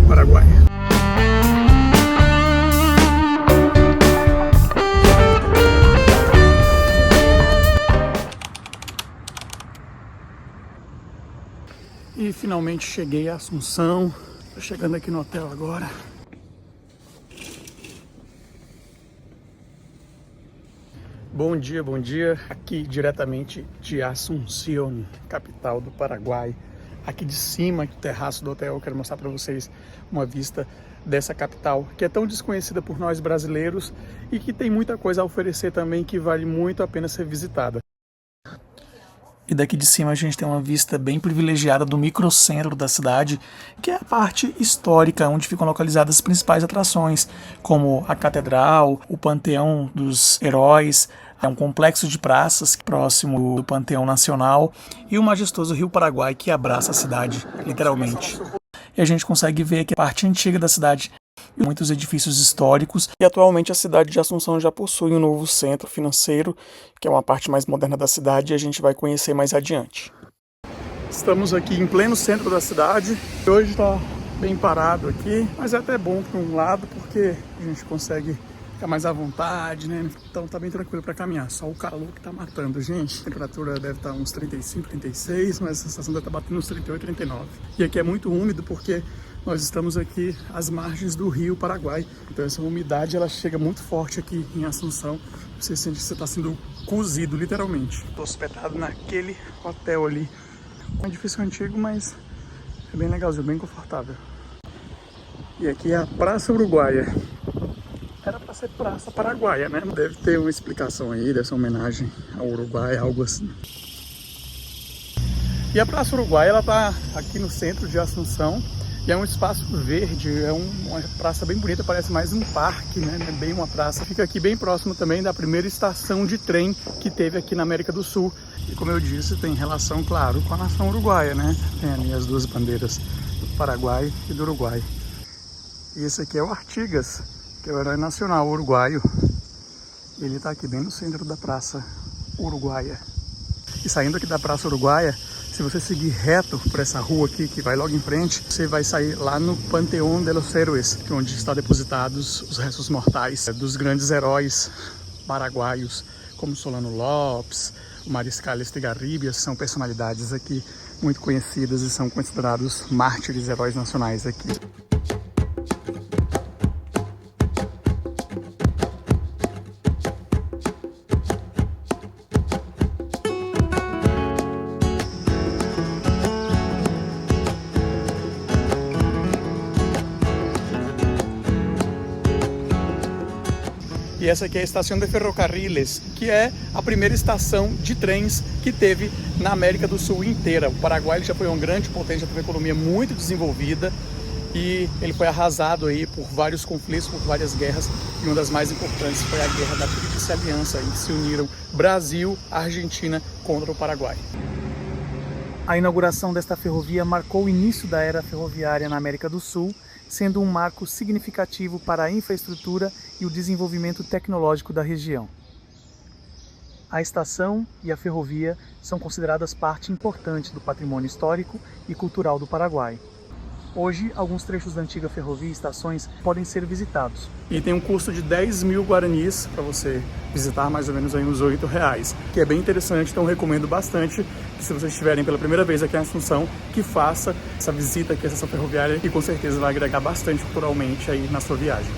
Paraguai. E finalmente cheguei a Assunção. Tô chegando aqui no hotel agora. Bom dia. Aqui diretamente de Assunção, capital do Paraguai. Aqui de cima, do terraço do hotel, eu quero mostrar para vocês uma vista dessa capital, que é tão desconhecida por nós brasileiros e que tem muita coisa a oferecer também, que vale muito a pena ser visitada. E daqui de cima a gente tem uma vista bem privilegiada do microcentro da cidade, que é a parte histórica, onde ficam localizadas as principais atrações, como a Catedral, o Panteão dos Heróis, é um complexo de praças próximo do Panteão Nacional e o majestoso Rio Paraguai, que abraça a cidade, literalmente. E a gente consegue ver aqui a parte antiga da cidade, muitos edifícios históricos, e atualmente a cidade de Assunção já possui um novo centro financeiro, que é uma parte mais moderna da cidade, e a gente vai conhecer mais adiante. Estamos aqui em pleno centro da cidade, hoje está bem parado aqui, mas é até bom por um lado, porque a gente consegue ficar mais à vontade, né? Então tá bem tranquilo para caminhar, só o calor que tá matando, gente. A temperatura deve estar uns 35, 36, mas a sensação deve estar batendo uns 38, 39. E aqui é muito úmido porque nós estamos aqui às margens do Rio Paraguai, então essa umidade ela chega muito forte aqui em Assunção. Você sente que você está sendo cozido, literalmente. Estou hospedado naquele hotel ali. É um edifício antigo, mas é bem legalzinho, bem confortável. E aqui é a Praça Uruguaia. Era para ser Praça Paraguaia, né? Deve ter uma explicação aí, dessa homenagem ao Uruguai, algo assim. E a Praça Uruguaia, ela tá aqui no centro de Assunção. E é um espaço verde, é uma praça bem bonita, parece mais um parque, né? Não é bem uma praça. Fica aqui bem próximo também da primeira estação de trem que teve aqui na América do Sul. E como eu disse, tem relação, claro, com a nação uruguaia, né? Tem ali as duas bandeiras, do Paraguai e do Uruguai. E esse aqui é o Artigas, que é o herói nacional uruguaio. Ele está aqui bem no centro da Praça Uruguaia. E saindo aqui da Praça Uruguaia, se você seguir reto por essa rua aqui, que vai logo em frente, você vai sair lá no Panteão de los Héroes, onde estão depositados os restos mortais dos grandes heróis paraguaios, como Solano Lopes, o Mariscal Estigarribia, são personalidades aqui muito conhecidas e são considerados mártires, heróis nacionais aqui. E essa aqui é a Estação de Ferrocarriles, que é a primeira estação de trens que teve na América do Sul inteira. O Paraguai já foi uma grande potência, teve uma economia muito desenvolvida e ele foi arrasado aí por vários conflitos, por várias guerras, e uma das mais importantes foi a Guerra da Tríplice Aliança, em que se uniram Brasil, Argentina contra o Paraguai. A inauguração desta ferrovia marcou o início da era ferroviária na América do Sul, sendo um marco significativo para a infraestrutura e o desenvolvimento tecnológico da região. A estação e a ferrovia são consideradas parte importante do patrimônio histórico e cultural do Paraguai. Hoje, alguns trechos da antiga ferrovia e estações podem ser visitados. E tem um custo de 10 mil guaranis para você visitar, mais ou menos aí uns R$8, que é bem interessante, então recomendo bastante que, se vocês estiverem pela primeira vez aqui em Assunção, que faça essa visita aqui à estação ferroviária, e com certeza vai agregar bastante culturalmente aí na sua viagem.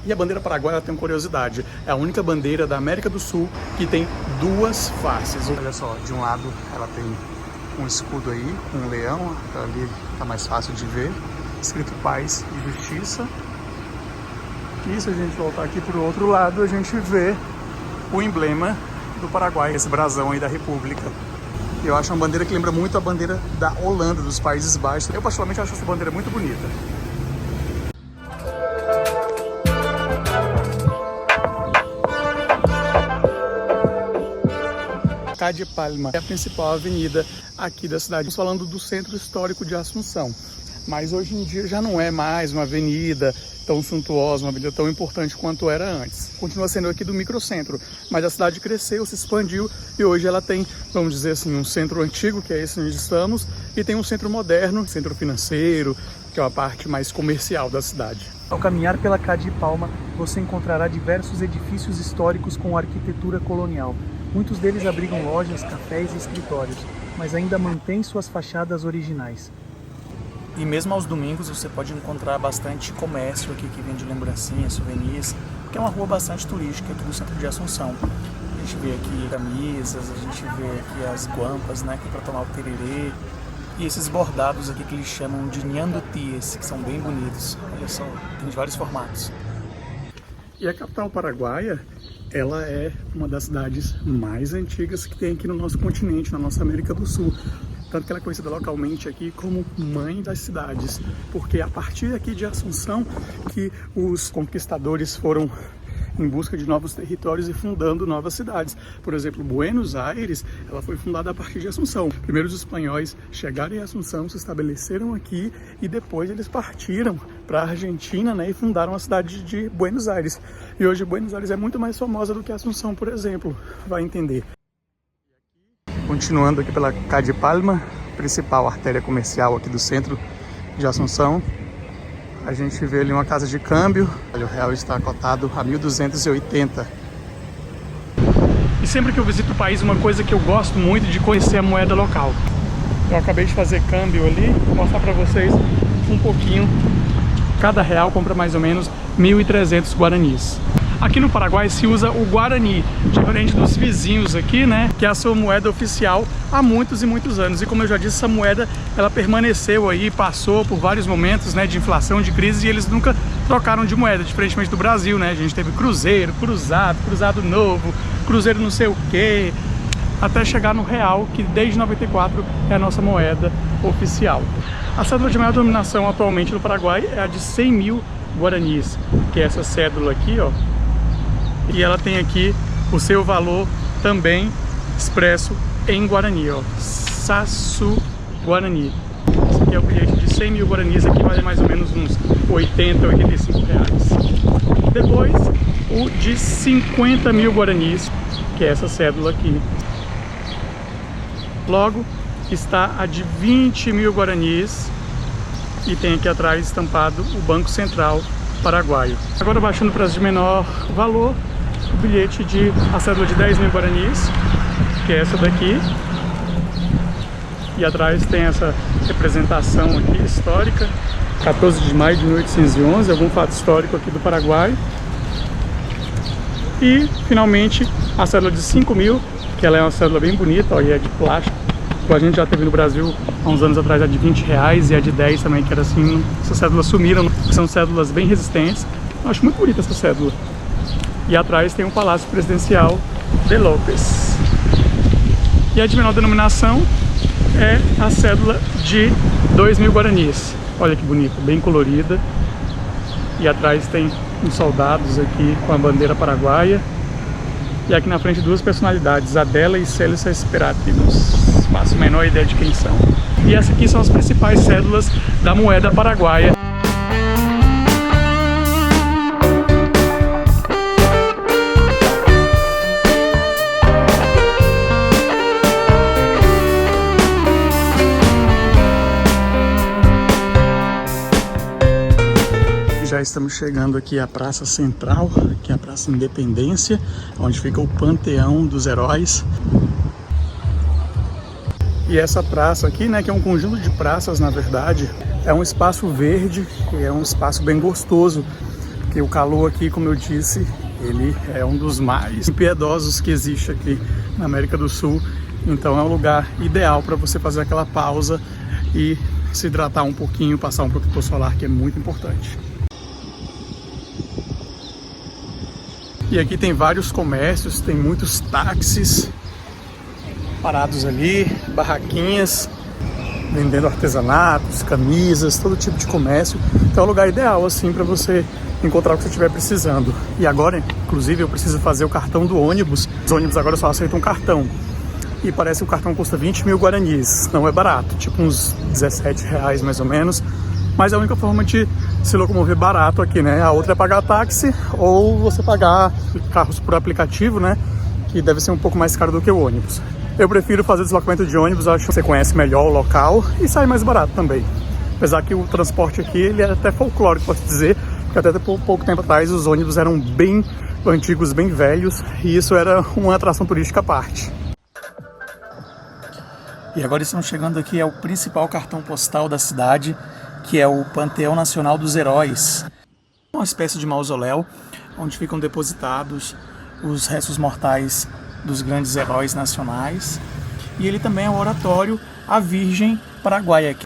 E a bandeira paraguaia tem uma curiosidade, é a única bandeira da América do Sul que tem duas faces. Olha só, de um lado ela tem um escudo aí, um leão, ali tá mais fácil de ver, escrito Paz e Justiça. E se a gente voltar aqui pro outro lado, a gente vê o emblema do Paraguai, esse brasão aí da República. Eu acho uma bandeira que lembra muito a bandeira da Holanda, dos Países Baixos. Eu particularmente acho essa bandeira muito bonita. De Palma é a principal avenida aqui da cidade. Estamos falando do centro histórico de Assunção, mas hoje em dia já não é mais uma avenida tão suntuosa, uma avenida tão importante quanto era antes. Continua sendo aqui do microcentro, mas a cidade cresceu, se expandiu e hoje ela tem, vamos dizer assim, um centro antigo, que é esse onde estamos, e tem um centro moderno, centro financeiro, que é uma parte mais comercial da cidade. Ao caminhar pela Cade Palma, você encontrará diversos edifícios históricos com arquitetura colonial. Muitos deles abrigam lojas, cafés e escritórios, mas ainda mantêm suas fachadas originais. E mesmo aos domingos você pode encontrar bastante comércio aqui que vende lembrancinhas, souvenirs, porque é uma rua bastante turística aqui do centro de Assunção. A gente vê aqui camisas, a gente vê aqui as guampas, né, que é para tomar o tererê. E esses bordados aqui que eles chamam de nhandoties, que são bem bonitos. Olha só, tem de vários formatos. E a capital paraguaia, ela é uma das cidades mais antigas que tem aqui no nosso continente, na nossa América do Sul. Tanto que ela é conhecida localmente aqui como Mãe das Cidades, porque a partir aqui de Assunção que os conquistadores foram em busca de novos territórios e fundando novas cidades. Por exemplo, Buenos Aires, ela foi fundada a partir de Assunção. Primeiro os espanhóis chegaram em Assunção, se estabeleceram aqui e depois eles partiram para a Argentina, né, e fundaram a cidade de Buenos Aires. E hoje Buenos Aires é muito mais famosa do que Assunção, por exemplo, vai entender. Continuando aqui pela Cade Palma, principal artéria comercial aqui do centro de Assunção, a gente vê ali uma casa de câmbio. O real está cotado a 1.280. E sempre que eu visito o país, uma coisa que eu gosto muito de conhecer a moeda local. Eu acabei de fazer câmbio ali, vou mostrar para vocês um pouquinho. Cada real compra mais ou menos 1.300 guaranis. Aqui no Paraguai se usa o Guarani, diferente dos vizinhos aqui, né? Que é a sua moeda oficial há muitos e muitos anos. E como eu já disse, essa moeda, ela permaneceu aí, passou por vários momentos, né, de inflação, de crise, e eles nunca trocaram de moeda, diferentemente do Brasil, né? A gente teve cruzeiro, cruzado novo, cruzeiro não sei o quê, até chegar no real, que desde 94 é a nossa moeda oficial. A cédula de maior denominação atualmente no Paraguai é a de 100 mil guaranis, que é essa cédula aqui, ó. E ela tem aqui o seu valor também expresso em Guarani, ó, Saçu Guarani. Esse aqui é o bilhete de 100 mil guaranis, aqui vale mais ou menos uns 80, 85 reais. Depois, o de 50 mil guaranis, que é essa cédula aqui. Logo, está a de 20 mil guaranis e tem aqui atrás estampado o Banco Central Paraguaio. Agora, baixando para as de menor valor, o bilhete de a cédula de 10 mil guaranis, que é essa daqui, e atrás tem essa representação aqui histórica, 14 de maio de 1811, algum fato histórico aqui do Paraguai. E finalmente a cédula de 5 mil, que ela é uma cédula bem bonita, ó, e é de plástico, a gente já teve no Brasil há uns anos atrás a de 20 reais e a de 10 também, que era assim. Essas cédulas sumiram, são cédulas bem resistentes. Eu acho muito bonita essa cédula. E atrás tem o Palácio Presidencial de López. E a de menor denominação é a cédula de 2 mil guaranis. Olha que bonita, bem colorida. E atrás tem uns soldados aqui com a bandeira paraguaia. E aqui na frente duas personalidades, Adela e Célio Esperati. Não faço a menor ideia de quem são. E essas aqui são as principais cédulas da moeda paraguaia. Já estamos chegando aqui à Praça Central, que é a Praça Independência, onde fica o Panteão dos Heróis. E essa praça aqui, né, que é um conjunto de praças, na verdade, é um espaço verde, e é um espaço bem gostoso, porque o calor aqui, como eu disse, ele é um dos mais impiedosos que existe aqui na América do Sul. Então é um lugar ideal para você fazer aquela pausa e se hidratar um pouquinho, passar um protetor solar, que é muito importante. E aqui tem vários comércios, tem muitos táxis parados ali, barraquinhas, vendendo artesanatos, camisas, todo tipo de comércio. Então é um lugar ideal assim para você encontrar o que você estiver precisando. E agora, inclusive, eu preciso fazer o cartão do ônibus. Os ônibus agora só aceitam cartão. E parece que o cartão custa 20 mil guaranis. Não é barato, tipo uns 17 reais mais ou menos. Mas é a única forma de se locomover barato aqui, né? A outra é pagar táxi ou você pagar carros por aplicativo, né? Que deve ser um pouco mais caro do que o ônibus. Eu prefiro fazer deslocamento de ônibus, acho que você conhece melhor o local e sai mais barato também. Apesar que o transporte aqui, ele é até folclórico, posso dizer, porque até por pouco tempo atrás os ônibus eram bem antigos, bem velhos, e isso era uma atração turística à parte. E agora estamos chegando aqui ao principal cartão postal da cidade, que é o Panteão Nacional dos Heróis. Uma espécie de mausoléu onde ficam depositados os restos mortais dos grandes heróis nacionais. E ele também é o oratório à Virgem Paraguaia.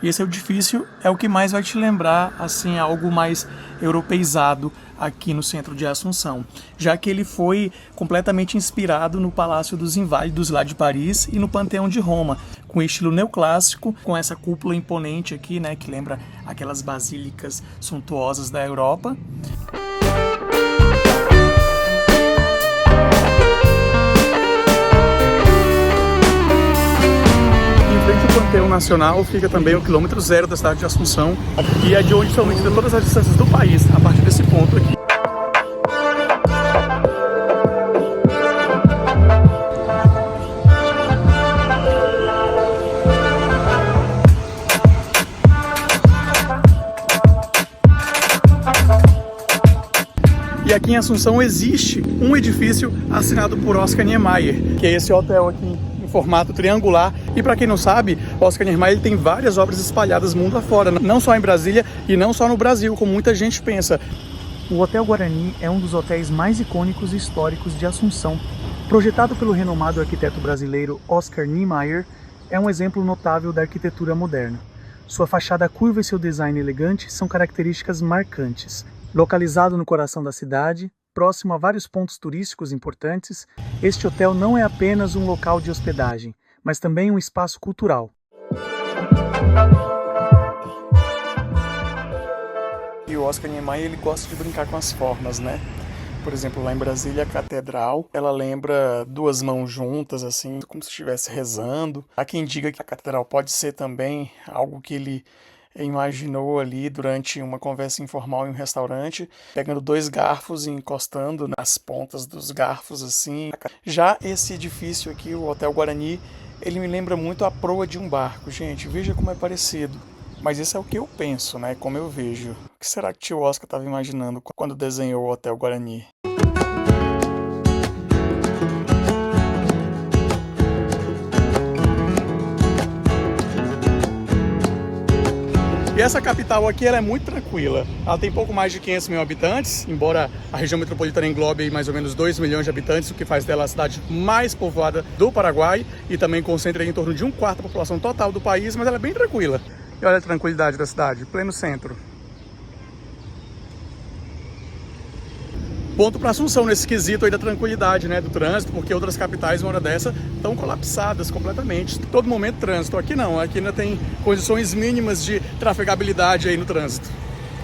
E esse edifício é o que mais vai te lembrar, assim, algo mais europeizado aqui no centro de Assunção, já que ele foi completamente inspirado no Palácio dos Inválidos lá de Paris e no Panteão de Roma, com estilo neoclássico, com essa cúpula imponente aqui, né, que lembra aquelas basílicas suntuosas da Europa. O Panteão Nacional fica também o quilômetro zero da cidade de Assunção, e é de onde são medidas todas as distâncias do país, a partir desse ponto aqui. E aqui em Assunção existe um edifício assinado por Oscar Niemeyer, que é esse hotel aqui em formato triangular. E para quem não sabe, Oscar Niemeyer tem várias obras espalhadas mundo afora, não só em Brasília e não só no Brasil, como muita gente pensa. O Hotel Guarani é um dos hotéis mais icônicos e históricos de Assunção. Projetado pelo renomado arquiteto brasileiro Oscar Niemeyer, é um exemplo notável da arquitetura moderna. Sua fachada curva e seu design elegante são características marcantes. Localizado no coração da cidade, próximo a vários pontos turísticos importantes, este hotel não é apenas um local de hospedagem, mas também um espaço cultural. E o Oscar Niemeyer, ele gosta de brincar com as formas, né? Por exemplo, lá em Brasília, a catedral, ela lembra duas mãos juntas, assim, como se estivesse rezando. Há quem diga que a catedral pode ser também algo que ele imaginou ali durante uma conversa informal em um restaurante, pegando dois garfos e encostando nas pontas dos garfos, assim. Já esse edifício aqui, o Hotel Guarani, ele me lembra muito a proa de um barco. Gente, veja como é parecido. Mas isso é o que eu penso, né? Como eu vejo. O que será que o tio Oscar estava imaginando quando desenhou o Hotel Guarani? E essa capital aqui, ela é muito tranquila. Ela tem pouco mais de 500 mil habitantes, embora a região metropolitana englobe mais ou menos 2 milhões de habitantes, o que faz dela a cidade mais povoada do Paraguai e também concentra em torno de 1/4 da população total do país, mas ela é bem tranquila. E olha a tranquilidade da cidade, pleno centro. Ponto para Assunção nesse quesito aí da tranquilidade, né, do trânsito, porque outras capitais, uma hora dessa, estão colapsadas completamente. Todo momento trânsito. Aqui não, aqui ainda tem condições mínimas de trafegabilidade aí no trânsito.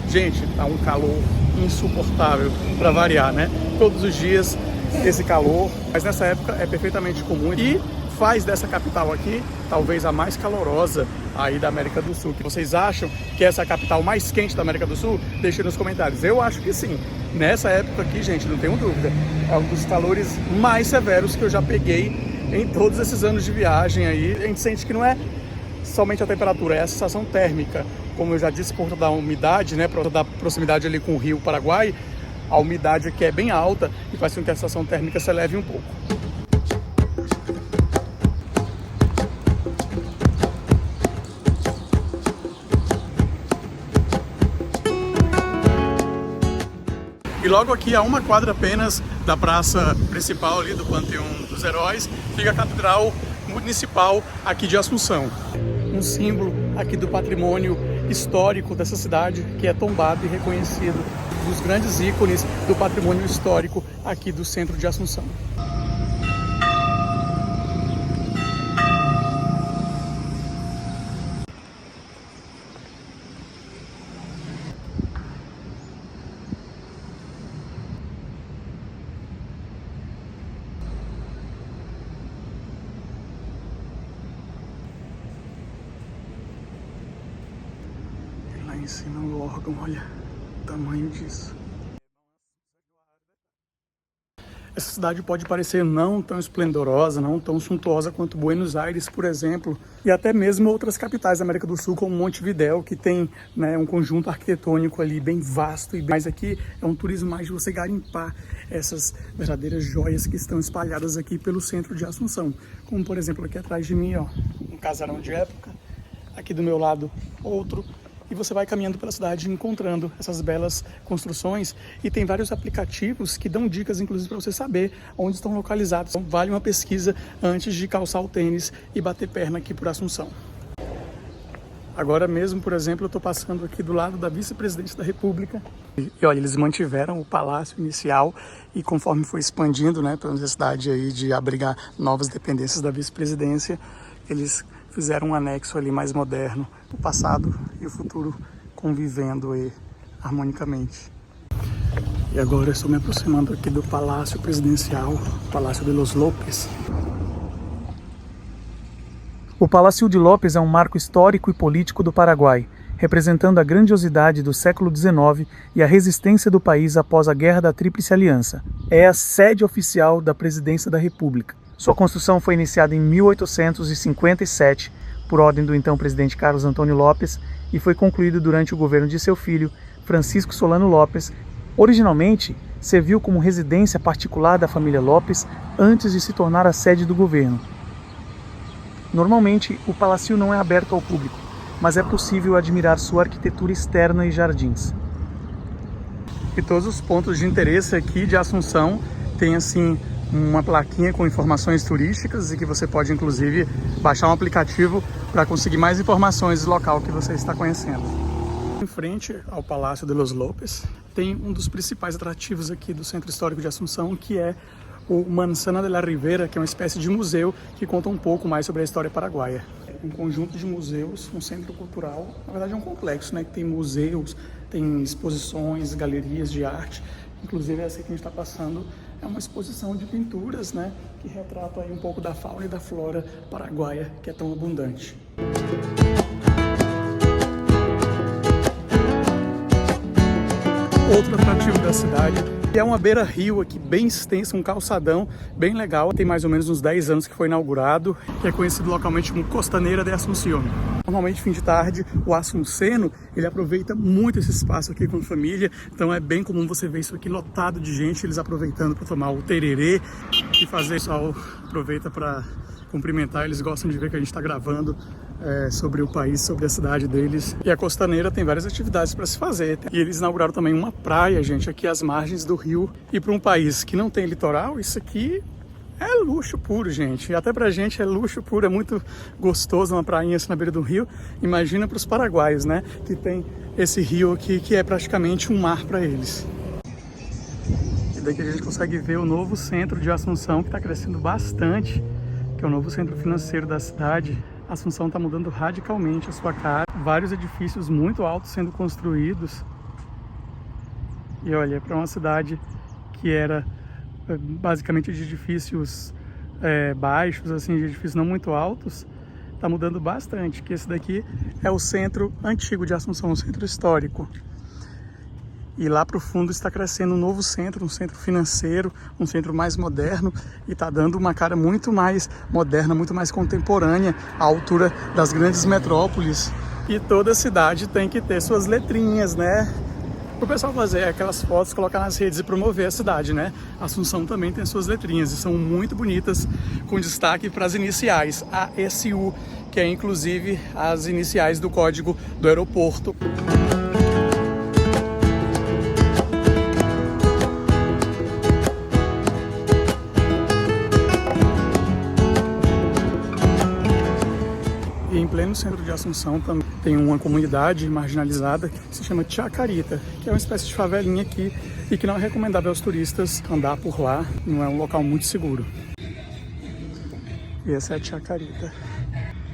Gente, tá um calor insuportável para variar, né? Todos os dias esse calor, mas nessa época é perfeitamente comum e faz dessa capital aqui talvez a mais calorosa aí da América do Sul. Vocês acham que essa é a capital mais quente da América do Sul? Deixem nos comentários. Eu acho que sim. Nessa época aqui, gente, não tenho dúvida, é um dos calores mais severos que eu já peguei em todos esses anos de viagem aí. A gente sente que não é somente a temperatura, é a sensação térmica. Como eu já disse, por conta da umidade, né, por conta da proximidade ali com o Rio Paraguai, a umidade aqui é bem alta e faz com que a sensação térmica se eleve um pouco. E logo aqui, a uma quadra apenas da praça principal ali do Panteão dos Heróis, fica a Catedral Municipal aqui de Assunção. Um símbolo aqui do patrimônio histórico dessa cidade, que é tombado e reconhecido dos grandes ícones do patrimônio histórico aqui do centro de Assunção. lá em cima o órgão, olha o tamanho disso. Essa cidade pode parecer não tão esplendorosa, não tão suntuosa quanto Buenos Aires, por exemplo, e até mesmo outras capitais da América do Sul, como Montevidéu, que tem, né, um conjunto arquitetônico ali bem vasto. Mas aqui é um turismo mais de você garimpar essas verdadeiras joias que estão espalhadas aqui pelo centro de Assunção. Como, por exemplo, aqui atrás de mim, ó, um casarão de época, aqui do meu lado outro. E você vai caminhando pela cidade encontrando essas belas construções, e tem vários aplicativos que dão dicas, inclusive, para você saber onde estão localizados. Então, vale uma pesquisa antes de calçar o tênis e bater perna aqui por Assunção. Agora mesmo, por exemplo, eu estou passando aqui do lado da vice-presidência da República. E olha, eles mantiveram o palácio inicial e conforme foi expandindo, né, pela necessidade aí de abrigar novas dependências da vice-presidência, eles fizeram um anexo ali mais moderno, o passado e o futuro convivendo aí harmonicamente. E agora eu estou me aproximando aqui do Palácio Presidencial, Palácio de los López. O Palácio de López é um marco histórico e político do Paraguai, representando a grandiosidade do século XIX e a resistência do país após a Guerra da Tríplice Aliança. É a sede oficial da Presidência da República. Sua construção foi iniciada em 1857, por ordem do então presidente Carlos Antônio Lopes, e foi concluído durante o governo de seu filho, Francisco Solano Lopes. Originalmente, serviu como residência particular da família Lopes antes de se tornar a sede do governo. Normalmente, o palácio não é aberto ao público, mas é possível admirar sua arquitetura externa e jardins. E todos os pontos de interesse aqui de Assunção tem assim uma plaquinha com informações turísticas e que você pode inclusive baixar um aplicativo para conseguir mais informações do local que você está conhecendo. Em frente ao Palácio de los López tem um dos principais atrativos aqui do Centro Histórico de Assunção, que é o Manzana de la Ribera, que é uma espécie de museu que conta um pouco mais sobre a história paraguaia. Um conjunto de museus, um centro cultural, na verdade é um complexo, né, que tem museus, tem exposições, galerias de arte. Inclusive essa que a gente está passando é uma exposição de pinturas, né, que retrata aí um pouco da fauna e da flora paraguaia, que é tão abundante. Outro atrativo da cidade é uma beira-rio aqui bem extensa, um calçadão bem legal. Tem mais ou menos uns 10 anos que foi inaugurado, que é conhecido localmente como Costanera de Assunción. Normalmente, fim de tarde, o assunceno, ele aproveita muito esse espaço aqui com a família, então é bem comum você ver isso aqui lotado de gente, eles aproveitando para tomar o tererê e fazer. O pessoal aproveita para cumprimentar, eles gostam de ver que a gente está gravando sobre o país, sobre a cidade deles. E a Costaneira tem várias atividades para se fazer. E eles inauguraram também uma praia, gente, aqui às margens do rio. E para um país que não tem litoral, isso aqui é luxo puro, gente. E até pra gente é luxo puro, é muito gostoso uma prainha assim na beira do rio. Imagina para os paraguaios, né, que tem esse rio aqui que é praticamente um mar para eles. E daqui a gente consegue ver o novo centro de Assunção, que está crescendo bastante, que é o novo centro financeiro da cidade. Assunção está mudando radicalmente a sua cara. Vários edifícios muito altos sendo construídos. E olha, para uma cidade que era basicamente de edifícios baixos, assim, de edifícios não muito altos, está mudando bastante. Que esse daqui é o centro antigo de Assunção, o centro histórico. E lá para o fundo está crescendo um novo centro, um centro financeiro, um centro mais moderno, e está dando uma cara muito mais moderna, muito mais contemporânea, à altura das grandes metrópoles. E toda cidade tem que ter suas letrinhas, né? O pessoal fazer aquelas fotos, colocar nas redes e promover a cidade, né? Assunção também tem suas letrinhas e são muito bonitas, com destaque para as iniciais, ASU, que é inclusive as iniciais do código do aeroporto. Em pleno centro de Assunção também tem uma comunidade marginalizada que se chama Chacarita, que é uma espécie de favelinha aqui e que não é recomendável aos turistas andar por lá, não é um local muito seguro. E essa é a Chacarita.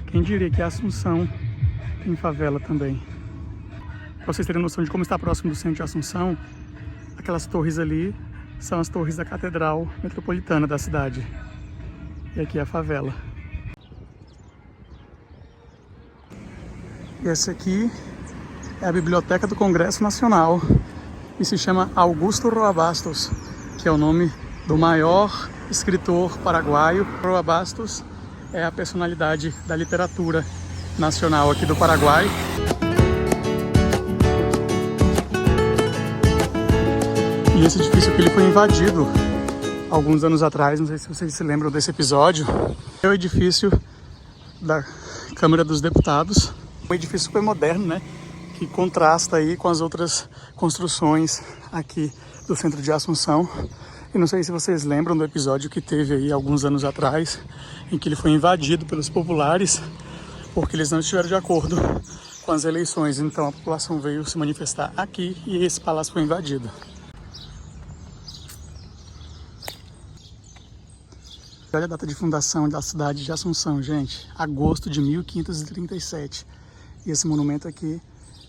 Quem diria que a Assunção tem favela também. Para vocês terem noção de como está próximo do centro de Assunção, aquelas torres ali são as torres da Catedral Metropolitana da cidade. E aqui é a favela. E essa aqui é a Biblioteca do Congresso Nacional e se chama Augusto Roa Bastos, que é o nome do maior escritor paraguaio. Roa Bastos é a personalidade da literatura nacional aqui do Paraguai. E esse edifício que ele foi invadido alguns anos atrás, não sei se vocês se lembram desse episódio, é o edifício da Câmara dos Deputados. Um edifício super moderno, né? Que contrasta aí com as outras construções aqui do centro de Assunção. E não sei se vocês lembram do episódio que teve aí alguns anos atrás, em que ele foi invadido pelos populares, porque eles não estiveram de acordo com as eleições. Então a população veio se manifestar aqui e esse palácio foi invadido. Olha a data de fundação da cidade de Assunção, gente. Agosto de 1537. E esse monumento aqui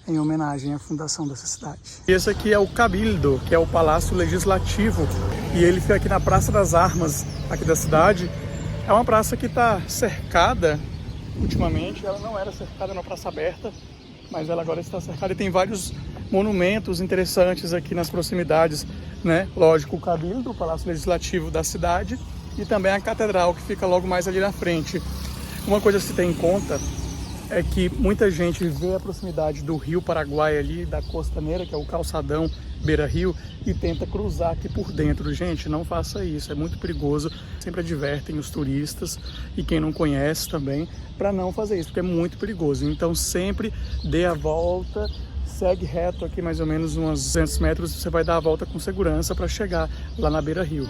é em homenagem à fundação dessa cidade. Esse aqui é o Cabildo, que é o Palácio Legislativo. E ele fica aqui na Praça das Armas, aqui da cidade. É uma praça que está cercada, ultimamente. Ela não era cercada na praça aberta, mas ela agora está cercada e tem vários monumentos interessantes aqui nas proximidades, né? Lógico, o Cabildo, o Palácio Legislativo da cidade, e também a Catedral, que fica logo mais ali na frente. Uma coisa a se ter em conta é que muita gente vê a proximidade do Rio Paraguai ali, da Costaneira, que é o calçadão Beira-Rio, e tenta cruzar aqui por dentro. Gente, não faça isso, é muito perigoso. Sempre advertem os turistas e quem não conhece também para não fazer isso, porque é muito perigoso. Então sempre dê a volta, segue reto aqui mais ou menos uns 200 metros, você vai dar a volta com segurança para chegar lá na Beira-Rio.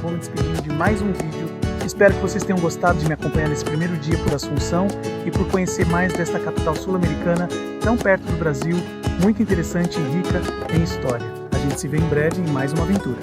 Vou me despedindo de mais um vídeo. Espero que vocês tenham gostado de me acompanhar nesse primeiro dia por Assunção e por conhecer mais desta capital sul-americana, tão perto do Brasil, muito interessante e rica em história. A gente se vê em breve em mais uma aventura.